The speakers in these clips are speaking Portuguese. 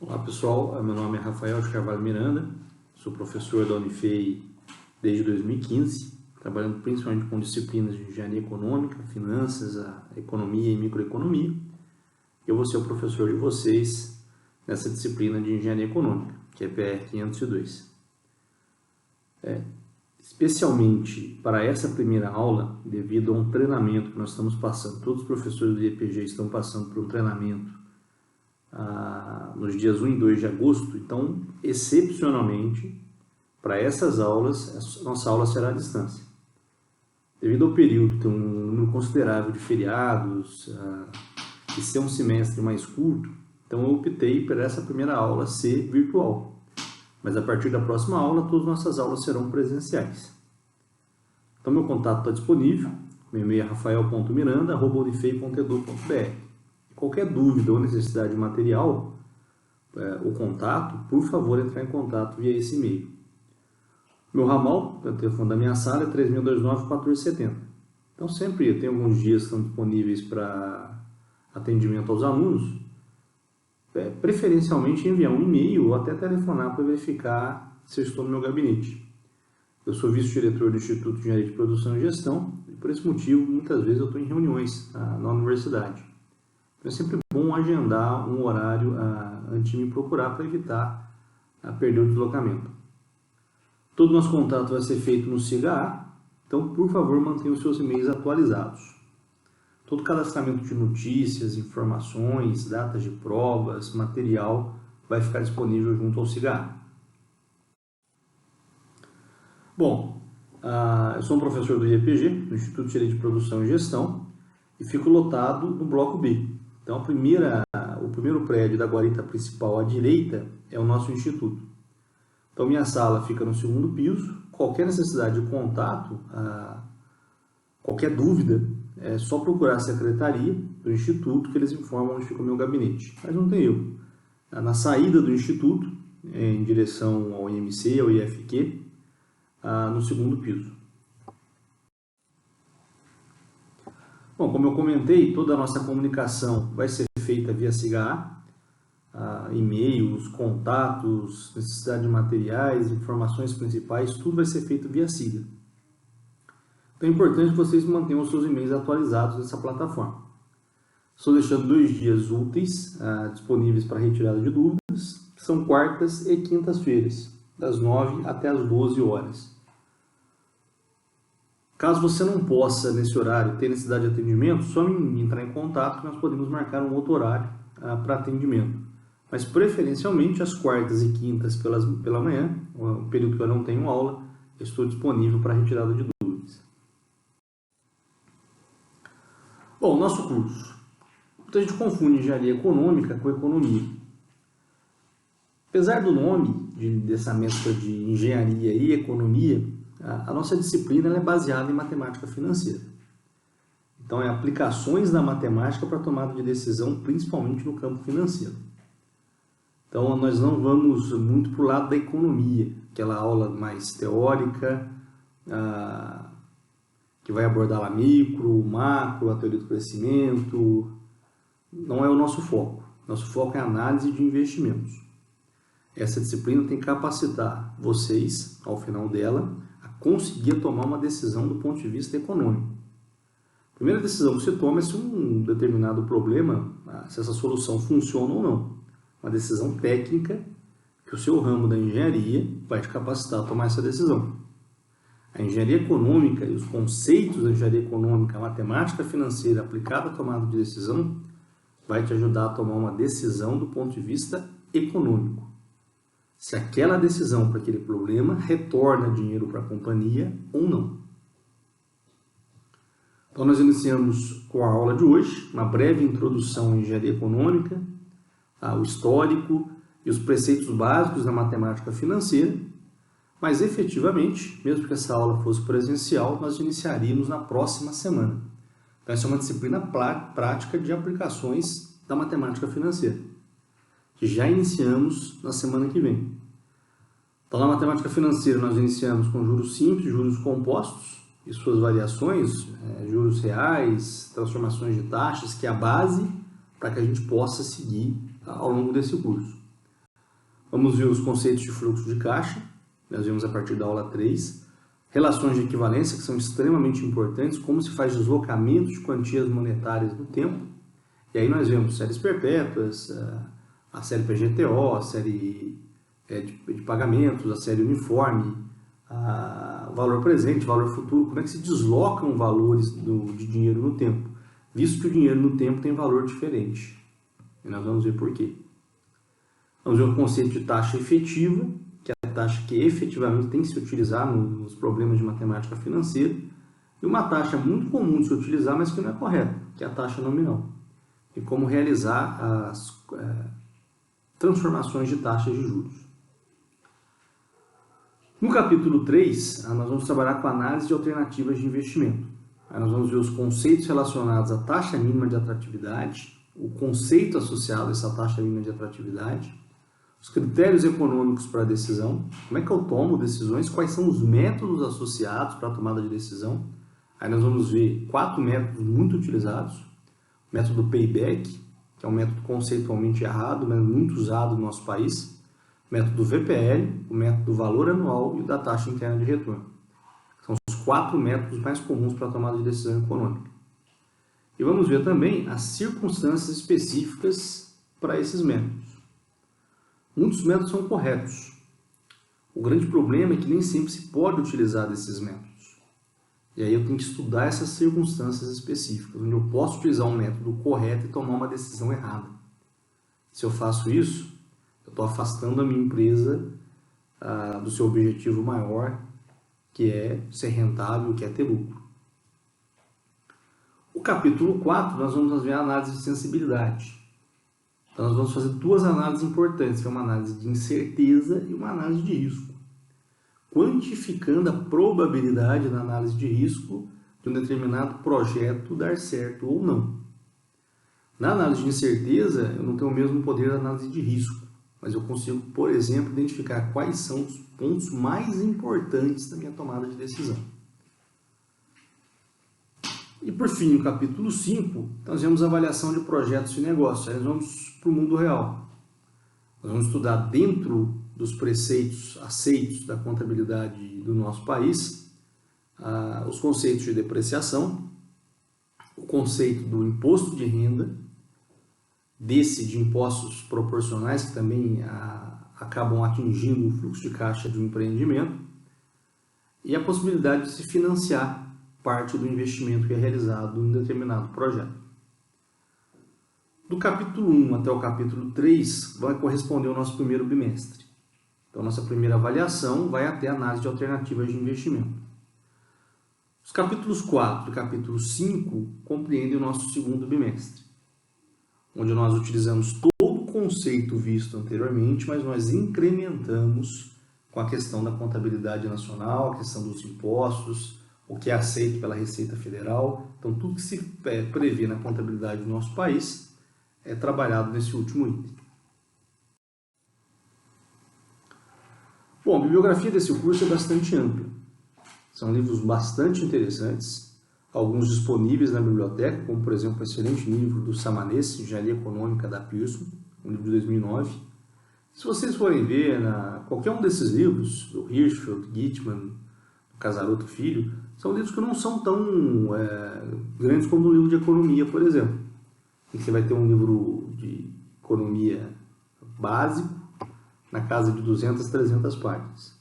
Olá pessoal, meu nome é Rafael de Carvalho Miranda, sou professor da Unifei desde 2015, trabalhando principalmente com disciplinas de engenharia econômica, finanças, a economia e microeconomia. Eu vou ser o professor de vocês nessa disciplina de engenharia econômica, que é PR 502. Especialmente para essa primeira aula, devido a um treinamento que nós estamos passando, todos os professores do IEPG estão passando por um treinamento nos dias 1 e 2 de agosto, então, excepcionalmente, para essas aulas, nossa aula será à distância. Devido ao período ter um número considerável de feriados e ser um semestre mais curto, então eu optei por essa primeira aula ser virtual. Mas a partir da próxima aula, todas as nossas aulas serão presenciais. Então, meu contato está disponível, meu e-mail é rafael.miranda@unifei.edu.br. Qualquer dúvida ou necessidade de material, o contato, por favor, entrar em contato via esse e-mail. Meu ramal, o telefone da minha sala é 3629-1470. Então, sempre tem alguns dias que estão disponíveis para atendimento aos alunos, preferencialmente enviar um e-mail ou até telefonar para verificar se eu estou no meu gabinete. Eu sou vice-diretor do Instituto de Engenharia de Produção e Gestão e, por esse motivo, muitas vezes eu estou em reuniões na universidade. Então, é sempre bom agendar um horário antes de me procurar para evitar perder o deslocamento. Todo o nosso contato vai ser feito no SIGA-A, então, por favor, mantenha os seus e-mails atualizados. Todo cadastramento de notícias, informações, datas de provas, material, vai ficar disponível junto ao SIGA-A. Bom, eu sou um professor do IEPG, do Instituto de Engenharia de Produção e Gestão, e fico lotado no bloco B. Então, o primeiro prédio da guarita principal à direita é o nosso instituto. Então, minha sala fica no segundo piso. Qualquer necessidade de contato, qualquer dúvida, é só procurar a secretaria do instituto que eles informam onde fica o meu gabinete. Mas não tem erro. Na saída do instituto, em direção ao IMC, ao IFQ, no segundo piso. Bom, como eu comentei, toda a nossa comunicação vai ser feita via SIGA-A, e-mails, contatos, necessidade de materiais, informações principais, tudo vai ser feito via SIGA. Então é importante que vocês mantenham os seus e-mails atualizados nessa plataforma. Estou deixando 2 dias úteis disponíveis para retirada de dúvidas, que são quartas e quintas-feiras, das 9 até as 12 horas. Caso você não possa, nesse horário, ter necessidade de atendimento, só entrar em contato que nós podemos marcar um outro horário para atendimento. Mas, preferencialmente, as quartas e quintas pela manhã, o período que eu não tenho aula, eu estou disponível para retirada de dúvidas. Bom, nosso curso. Muita gente confunde engenharia econômica com economia. Apesar do nome dessa mescla de engenharia e economia, a nossa disciplina é baseada em matemática financeira. Então, é aplicações da matemática para tomada de decisão, principalmente no campo financeiro. Então, nós não vamos muito para o lado da economia, aquela aula mais teórica, que vai abordar a micro, macro, a teoria do crescimento. Não é o nosso foco. Nosso foco é a análise de investimentos. Essa disciplina tem que capacitar vocês, ao final dela, a conseguir tomar uma decisão do ponto de vista econômico. A primeira decisão que você toma é se um determinado problema, se essa solução funciona ou não. Uma decisão técnica que o seu ramo da engenharia vai te capacitar a tomar essa decisão. A engenharia econômica e os conceitos da engenharia econômica, a matemática financeira aplicada à tomada de decisão, vai te ajudar a tomar uma decisão do ponto de vista econômico. Se aquela decisão para aquele problema retorna dinheiro para a companhia ou não. Então, nós iniciamos com a aula de hoje, uma breve introdução à engenharia econômica, o histórico e os preceitos básicos da matemática financeira, mas efetivamente, mesmo que essa aula fosse presencial, nós iniciaríamos na próxima semana. Então, essa é uma disciplina prática de aplicações da matemática financeira, que já iniciamos na semana que vem. Então, na matemática financeira, nós iniciamos com juros simples, juros compostos e suas variações, juros reais, transformações de taxas, que é a base para que a gente possa seguir ao longo desse curso. Vamos ver os conceitos de fluxo de caixa, nós vimos a partir da aula 3. Relações de equivalência, que são extremamente importantes, como se faz deslocamento de quantias monetárias no tempo. E aí nós vemos séries perpétuas, a série PGTO, a série de pagamentos, a série uniforme, o valor presente, o valor futuro, como é que se deslocam valores de dinheiro no tempo, visto que o dinheiro no tempo tem valor diferente. E nós vamos ver por quê. Vamos ver o conceito de taxa efetiva, que é a taxa que efetivamente tem que se utilizar nos problemas de matemática financeira, e uma taxa muito comum de se utilizar, mas que não é correta, que é a taxa nominal. E como realizar as transformações de taxas de juros. No capítulo 3, nós vamos trabalhar com a análise de alternativas de investimento. Aí nós vamos ver os conceitos relacionados à taxa mínima de atratividade, o conceito associado a essa taxa mínima de atratividade, os critérios econômicos para a decisão, como é que eu tomo decisões, quais são os métodos associados para a tomada de decisão. Aí nós vamos ver 4 métodos muito utilizados. O método payback, que é um método conceitualmente errado, mas muito usado no nosso país. O método VPL, o método valor anual e o da taxa interna de retorno. São os 4 métodos mais comuns para a tomada de decisão econômica. E vamos ver também as circunstâncias específicas para esses métodos. Muitos métodos são corretos. O grande problema é que nem sempre se pode utilizar desses métodos. E aí eu tenho que estudar essas circunstâncias específicas, onde eu posso utilizar um método correto e tomar uma decisão errada. Se eu faço isso, eu estou afastando a minha empresa do seu objetivo maior, que é ser rentável, que é ter lucro. O capítulo 4, nós vamos ver a análise de sensibilidade. Então, nós vamos fazer 2 análises importantes, que é uma análise de incerteza e uma análise de risco. Quantificando a probabilidade na análise de risco de um determinado projeto dar certo ou não. Na análise de incerteza, eu não tenho o mesmo poder da análise de risco, mas eu consigo, por exemplo, identificar quais são os pontos mais importantes da minha tomada de decisão. E por fim, no capítulo 5, nós vemos a avaliação de projetos e negócios. Aí nós vamos para o mundo real. Nós vamos estudar dentro dos preceitos aceitos da contabilidade do nosso país, os conceitos de depreciação, o conceito do imposto de renda, de impostos proporcionais que também acabam atingindo o fluxo de caixa de um empreendimento, e a possibilidade de se financiar parte do investimento que é realizado em um determinado projeto. Do capítulo 1 até o capítulo 3 vai corresponder ao nosso primeiro bimestre. Então, nossa primeira avaliação vai até a análise de alternativas de investimento. Os capítulos 4 e capítulo 5 compreendem o nosso segundo bimestre, onde nós utilizamos todo o conceito visto anteriormente, mas nós incrementamos com a questão da contabilidade nacional, a questão dos impostos, o que é aceito pela Receita Federal. Então, tudo que se prevê na contabilidade do nosso país é trabalhado nesse último item. Bom, a bibliografia desse curso é bastante ampla. São livros bastante interessantes, alguns disponíveis na biblioteca, como, por exemplo, o excelente livro do Samanese, Engenharia Econômica da Pearson, um livro de 2009. Se vocês forem ver, qualquer um desses livros, do Hirschfeld, Gitman, Casaroto Filho, são livros que não são tão grandes como um livro de economia, por exemplo. Você vai ter um livro de economia básico, na casa de 200, 300 páginas.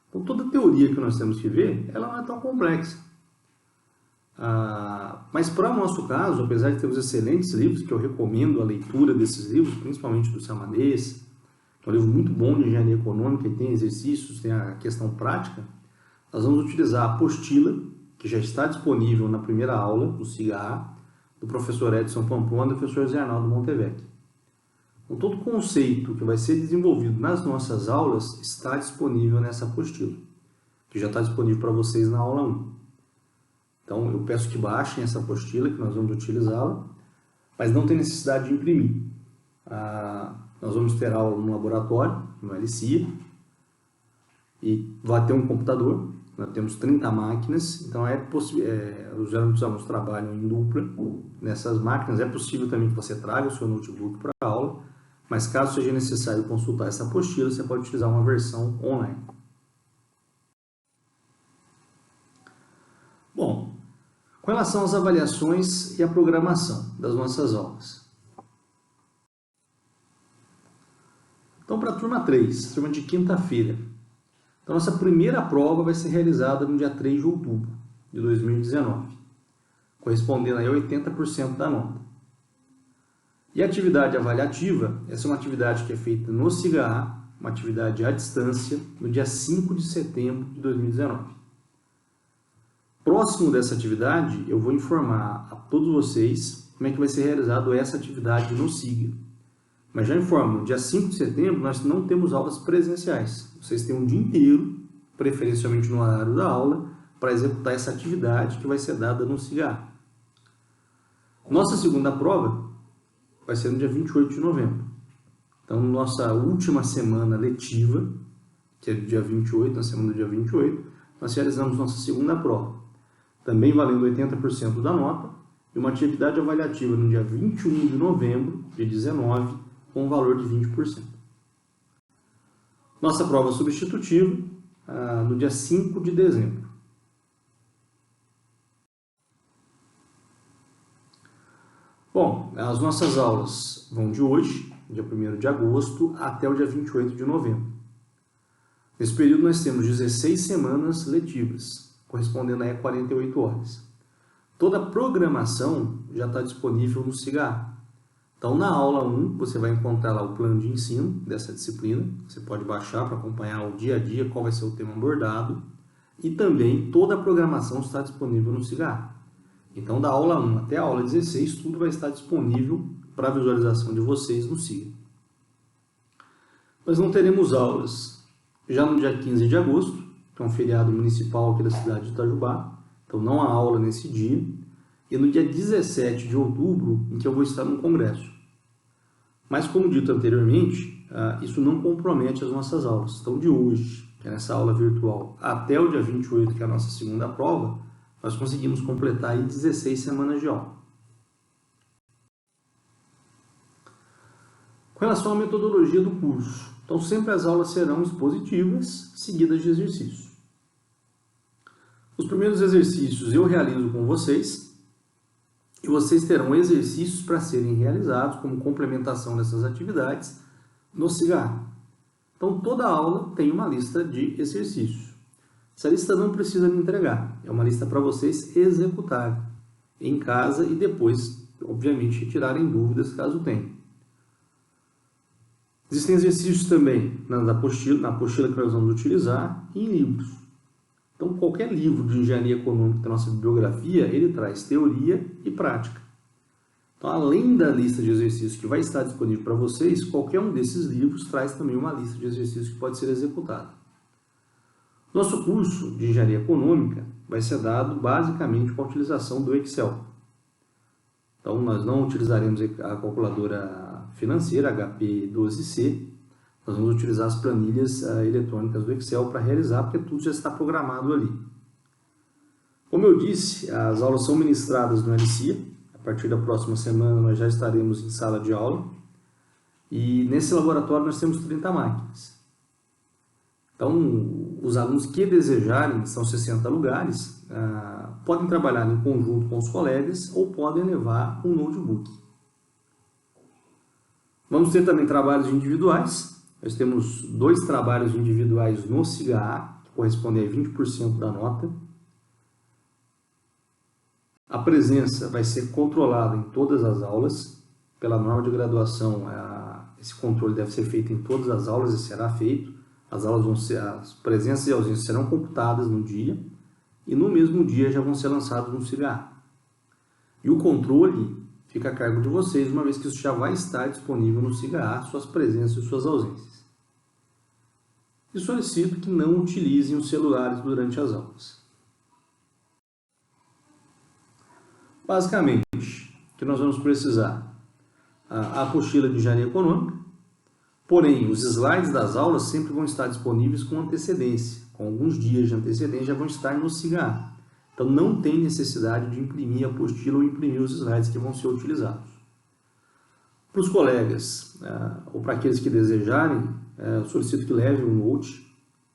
Então, toda a teoria que nós temos que ver, ela não é tão complexa. Mas para o nosso caso, apesar de termos excelentes livros, que eu recomendo a leitura desses livros, principalmente do Samanese, que é um livro muito bom de engenharia econômica e tem exercícios, tem a questão prática, nós vamos utilizar a apostila, que já está disponível na primeira aula, no SIGA, do professor Edson Pamplona e do professor Zé Arnaldo Montevecchi. Então, todo o conceito que vai ser desenvolvido nas nossas aulas está disponível nessa apostila, que já está disponível para vocês na aula 1. Então, eu peço que baixem essa apostila, que nós vamos utilizá-la, mas não tem necessidade de imprimir. Nós vamos ter aula no laboratório, no LCIA, e vai ter um computador. Nós temos 30 máquinas, então os alunos trabalham em dupla nessas máquinas. É possível também que você traga o seu notebook para a aula, Mas caso seja necessário consultar essa apostila, você pode utilizar uma versão online. Bom, com relação às avaliações e à programação das nossas aulas. Então, para a turma 3, turma de quinta-feira. Então, nossa primeira prova vai ser realizada no dia 3 de outubro de 2019, correspondendo aí a 80% da nota. E a atividade avaliativa, essa é uma atividade que é feita no SIGA, uma atividade à distância, no dia 5 de setembro de 2019. Próximo dessa atividade, eu vou informar a todos vocês como é que vai ser realizada essa atividade no SIGA. Mas já informo, no dia 5 de setembro nós não temos aulas presenciais. Vocês têm um dia inteiro, preferencialmente no horário da aula, para executar essa atividade que vai ser dada no SIGA. Nossa segunda prova vai ser no dia 28 de novembro. Então, nossa última semana letiva, que é do dia 28, na semana do dia 28, nós realizamos nossa segunda prova. Também valendo 80% da nota, e uma atividade avaliativa no dia 21 de novembro de 19, com um valor de 20%. Nossa prova substitutiva no dia 5 de dezembro. Bom, as nossas aulas vão de hoje, dia 1º de agosto, até o dia 28 de novembro. Nesse período nós temos 16 semanas letivas, correspondendo a 48 horas. Toda a programação já está disponível no SIGA. Então, na aula 1, você vai encontrar lá o plano de ensino dessa disciplina. Você pode baixar para acompanhar o dia a dia, qual vai ser o tema abordado. E também toda a programação está disponível no SIGA. Então, da aula 1 até a aula 16, tudo vai estar disponível para a visualização de vocês no SIGA. Nós não teremos aulas já no dia 15 de agosto, que é um feriado municipal aqui da cidade de Itajubá. Então, não há aula nesse dia. E no dia 17 de outubro, em que eu vou estar num congresso. Mas, como dito anteriormente, isso não compromete as nossas aulas. Então, de hoje, que é nessa aula virtual, até o dia 28, que é a nossa segunda prova, nós conseguimos completar aí 16 semanas de aula. Com relação à metodologia do curso, então sempre as aulas serão expositivas, seguidas de exercícios. Os primeiros exercícios eu realizo com vocês, e vocês terão exercícios para serem realizados como complementação dessas atividades no SIGA. Então, toda aula tem uma lista de exercícios. Essa lista não precisa me entregar, é uma lista para vocês executarem em casa e depois, obviamente, retirarem dúvidas caso tenham. Existem exercícios também na apostila que nós vamos utilizar e em livros. Então, qualquer livro de engenharia econômica da nossa bibliografia, ele traz teoria e prática. Então, além da lista de exercícios que vai estar disponível para vocês, qualquer um desses livros traz também uma lista de exercícios que pode ser executada. Nosso curso de engenharia econômica vai ser dado basicamente com a utilização do Excel. Então, nós não utilizaremos a calculadora financeira HP12C, nós vamos utilizar as planilhas eletrônicas do Excel para realizar, porque tudo já está programado ali. Como eu disse, as aulas são ministradas no LCIA. A partir da próxima semana nós já estaremos em sala de aula. E nesse laboratório nós temos 30 máquinas. Então, os alunos que desejarem, são 60 lugares, podem trabalhar em conjunto com os colegas ou podem levar um notebook. Vamos ter também trabalhos individuais. Nós temos 2 trabalhos individuais no SIGA, que correspondem a 20% da nota. A presença vai ser controlada em todas as aulas. Pela norma de graduação, esse controle deve ser feito em todas as aulas e será feito. As presenças e ausências serão computadas no dia e no mesmo dia já vão ser lançados no SIGA. E o controle fica a cargo de vocês, uma vez que isso já vai estar disponível no SIGA, suas presenças e suas ausências. E solicito que não utilizem os celulares durante as aulas. Basicamente, o que nós vamos precisar? A apostila de engenharia econômica, porém, os slides das aulas sempre vão estar disponíveis com antecedência, com alguns dias de antecedência já vão estar no SIGA. Então, não tem necessidade de imprimir a apostila ou imprimir os slides que vão ser utilizados. Para os colegas, ou para aqueles que desejarem, eu solicito que levem um note,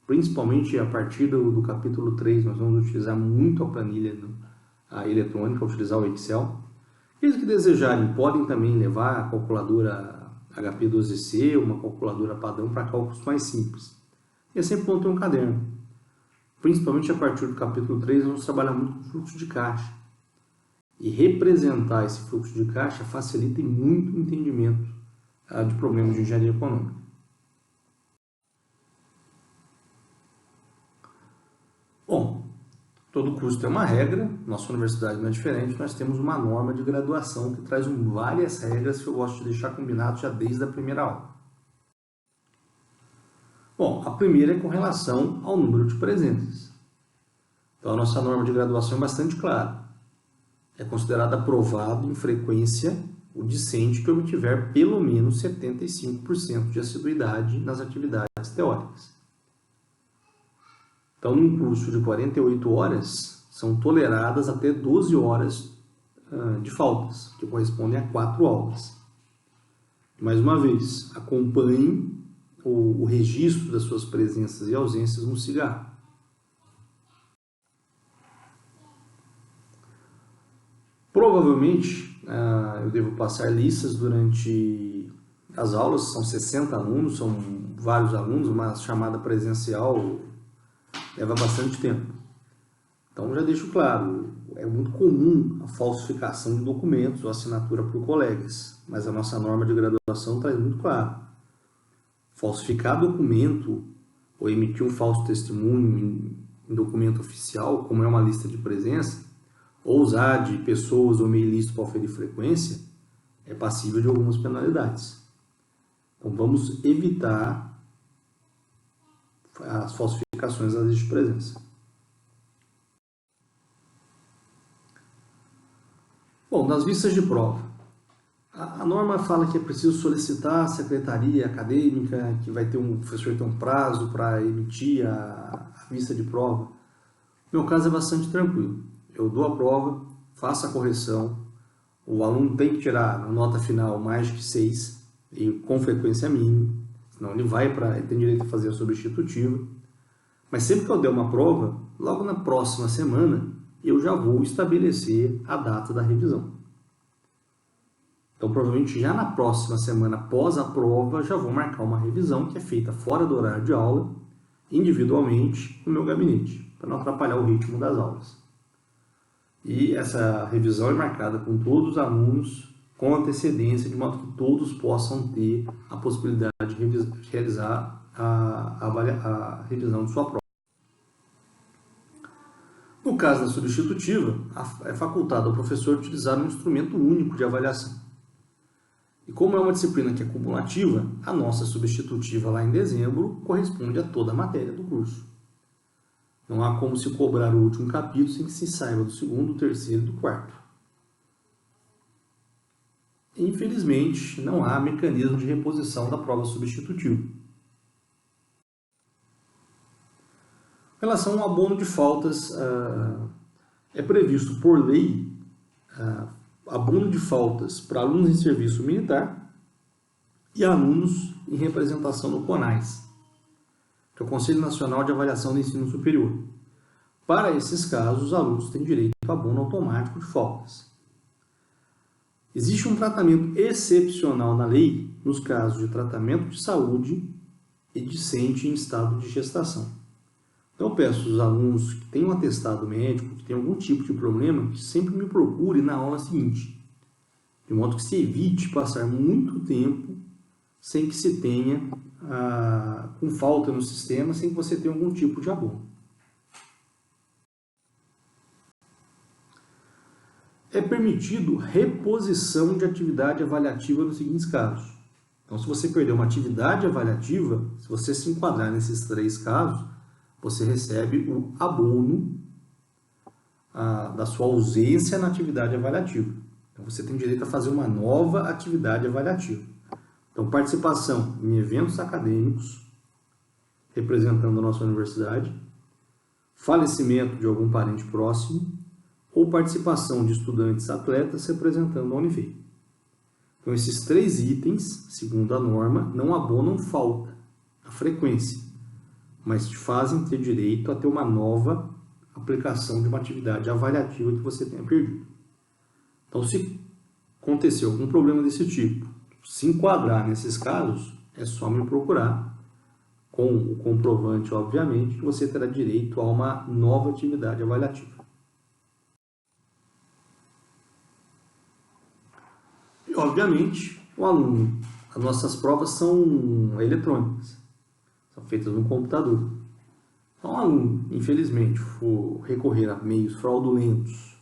principalmente a partir do capítulo 3, nós vamos utilizar muito a planilha eletrônica, utilizar o Excel. Aqueles que desejarem podem também levar a calculadora HP12C, uma calculadora padrão para cálculos mais simples. E é sempre bom ter um caderno. Principalmente a partir do capítulo 3, nós vamos trabalhar muito com fluxo de caixa. E representar esse fluxo de caixa facilita muito o entendimento de problemas de engenharia econômica. Bom, todo curso tem uma regra, nossa universidade não é diferente, nós temos uma norma de graduação que traz várias regras que eu gosto de deixar combinado já desde a primeira aula. Bom, a primeira é com relação ao número de presenças. Então a nossa norma de graduação é bastante clara. É considerado aprovado em frequência o discente que obtiver pelo menos 75% de assiduidade nas atividades teóricas. Então, num curso de 48 horas, são toleradas até 12 horas de faltas, que correspondem a 4 aulas. Mais uma vez, acompanhe o registro das suas presenças e ausências no cigarro. Provavelmente, eu devo passar listas durante as aulas, são 60 alunos, são vários alunos, uma chamada presencial leva bastante tempo. Então, já deixo claro, é muito comum a falsificação de documentos ou assinatura por colegas, mas a nossa norma de graduação traz muito claro. Falsificar documento ou emitir um falso testemunho em documento oficial, como é uma lista de presença, ou usar de pessoas ou meio ilícito para oferir frequência, é passível de algumas penalidades. Então, vamos evitar as falsificações da lista de presença. Bom, das vistas de prova. A norma fala que é preciso solicitar a secretaria acadêmica, que vai ter o professor ter um prazo para emitir a vista de prova. No meu caso é bastante tranquilo. Eu dou a prova, faço a correção, o aluno tem que tirar na nota final mais de 6, e com frequência mínima, senão ele tem direito a fazer a substitutiva. Mas sempre que eu der uma prova, logo na próxima semana, eu já vou estabelecer a data da revisão. Então, provavelmente já na próxima semana após a prova, já vou marcar uma revisão que é feita fora do horário de aula, individualmente, no meu gabinete, para não atrapalhar o ritmo das aulas. E essa revisão é marcada com todos os alunos com antecedência, de modo que todos possam ter a possibilidade de realizar a revisão de sua prova. No caso da substitutiva, é facultado ao professor utilizar um instrumento único de avaliação. E como é uma disciplina que é cumulativa, a nossa substitutiva lá em dezembro corresponde a toda a matéria do curso. Não há como se cobrar o último capítulo sem que se saiba do segundo, do terceiro e do quarto. Infelizmente, não há mecanismo de reposição da prova substitutiva. Em relação ao abono de faltas, é previsto por lei abono de faltas para alunos em serviço militar e alunos em representação no CONAS, que é o Conselho Nacional de Avaliação do Ensino Superior. Para esses casos, os alunos têm direito a abono automático de faltas. Existe um tratamento excepcional na lei nos casos de tratamento de saúde e discente em estado de gestação. Então, eu peço aos alunos que têm um atestado médico, que têm algum tipo de problema, que sempre me procurem na aula seguinte, de modo que se evite passar muito tempo sem que se tenha, com falta no sistema, sem que você tenha algum tipo de abono. É permitido reposição de atividade avaliativa nos seguintes casos. Então, se você perder uma atividade avaliativa, se você se enquadrar nesses 3 casos, você recebe o abono da sua ausência na atividade avaliativa. Então, você tem direito a fazer uma nova atividade avaliativa. Então, participação em eventos acadêmicos, representando a nossa universidade, falecimento de algum parente próximo, ou participação de estudantes atletas representando a Unifei. Então, esses 3 itens, segundo a norma, não abonam falta, a frequência, mas te fazem ter direito a ter uma nova aplicação de uma atividade avaliativa que você tenha perdido. Então, se acontecer algum problema desse tipo, se enquadrar nesses casos, é só me procurar, com o comprovante, obviamente, que você terá direito a uma nova atividade avaliativa. E, obviamente, o aluno, as nossas provas são eletrônicas, são feitas no computador. Então, o aluno, infelizmente, for recorrer a meios fraudulentos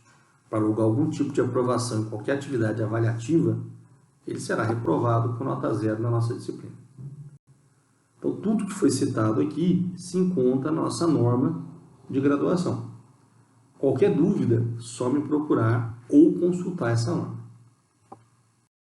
para alugar algum tipo de aprovação em qualquer atividade avaliativa, ele será reprovado com nota 0 na nossa disciplina. Então, tudo que foi citado aqui se encontra na nossa norma de graduação. Qualquer dúvida, só me procurar ou consultar essa norma.